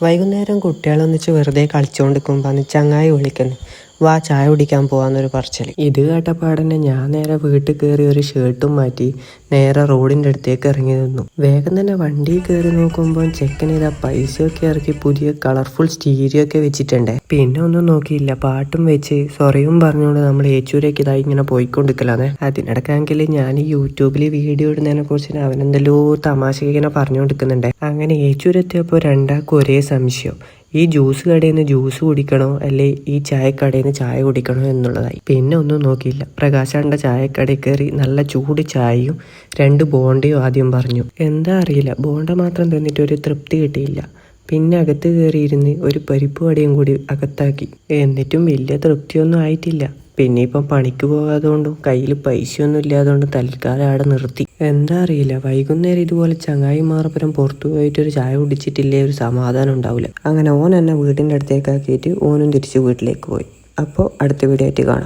വൈകുന്നേരം കുട്ടികളൊന്നിച്ച് വെറുതെ കളിച്ചുകൊണ്ടിരിക്കുമ്പോൾ ചങ്ങായി വിളിക്കുന്നു, വാ ചായ കുടിക്കാൻ പോവാന്നൊരു പറച്ചിൽ. ഇത് കേട്ടപ്പാടന്നെ ഞാൻ നേരെ വീട്ടിൽ കയറി ഒരു ഷർട്ടും മാറ്റി നേരെ റോഡിൻ്റെ അടുത്തേക്ക് ഇറങ്ങി നിന്നു. വേഗം തന്നെ വണ്ടിയിൽ കയറി നോക്കുമ്പോൾ ചെക്കൻ ഇതാ പൈസയൊക്കെ ഇറക്കി പുതിയ കളർഫുൾ സ്റ്റീരിയോ ഒക്കെ വെച്ചിട്ടുണ്ട്. പിന്നെ ഒന്നും നോക്കിയില്ല, പാട്ടും വെച്ച് സൊറയും പറഞ്ഞുകൊണ്ട് നമ്മൾ ഏച്ചൂരേക്ക് ഇതായി ഇങ്ങനെ പോയിക്കൊണ്ടിരിക്കലാന്നേ. അതിനിടക്കാണെങ്കിൽ ഞാൻ ഈ യൂട്യൂബിൽ വീഡിയോ ഇടുന്നതിനെ കുറിച്ച് അവനെന്തെല്ലോ തമാശ ഇങ്ങനെ പറഞ്ഞുകൊണ്ടിരിക്കുന്നുണ്ട്. അങ്ങനെ ഏച്ചൂരെത്തിയപ്പോൾ രണ്ടാൾക്കും ഒരേ സംശയം, ഈ ജ്യൂസ് കടയിൽ നിന്ന് ജ്യൂസ് കുടിക്കണോ അല്ലെ ഈ ചായക്കടയിൽ നിന്ന് ചായ കുടിക്കണോ എന്നുള്ളതായി. പിന്നെ ഒന്നും നോക്കിയില്ല, പ്രകാശാണ്ട ചായക്കടയിൽ കയറി നല്ല ചൂട് ചായയും 2 ബോണ്ടയും ആദ്യം പറഞ്ഞു. എന്താ അറിയില്ല, ബോണ്ട മാത്രം തിന്നിട്ട് ഒരു തൃപ്തി കിട്ടിയില്ല. പിന്നെ അകത്ത് കയറിയിരുന്ന് ഒരു പരിപ്പ് വടയും കൂടി അകത്താക്കി. എന്നിട്ടും വലിയ തൃപ്തിയൊന്നും ആയിട്ടില്ല. പിന്നെ ഇപ്പം പണിക്ക് പോകാതുകൊണ്ടും കയ്യിൽ പൈസയൊന്നും ഇല്ലാതുകൊണ്ടും തൽക്കാലം അവിടെ നിർത്തി. എന്താ അറിയില്ല, വൈകുന്നേരം ഇതുപോലെ ചങ്ങായിമാർപ്പുറം പുറത്തു പോയിട്ടൊരു ചായ കുടിച്ചിട്ടില്ലേ ഒരു സമാധാനം ഉണ്ടാവില്ല. അങ്ങനെ ഓൻ എന്നെ വീടിൻ്റെ അടുത്തേക്കാക്കിയിട്ട് ഓനും തിരിച്ച് വീട്ടിലേക്ക് പോയി. അപ്പോൾ അടുത്ത വീഡിയോ ആയിട്ട് കാണാം.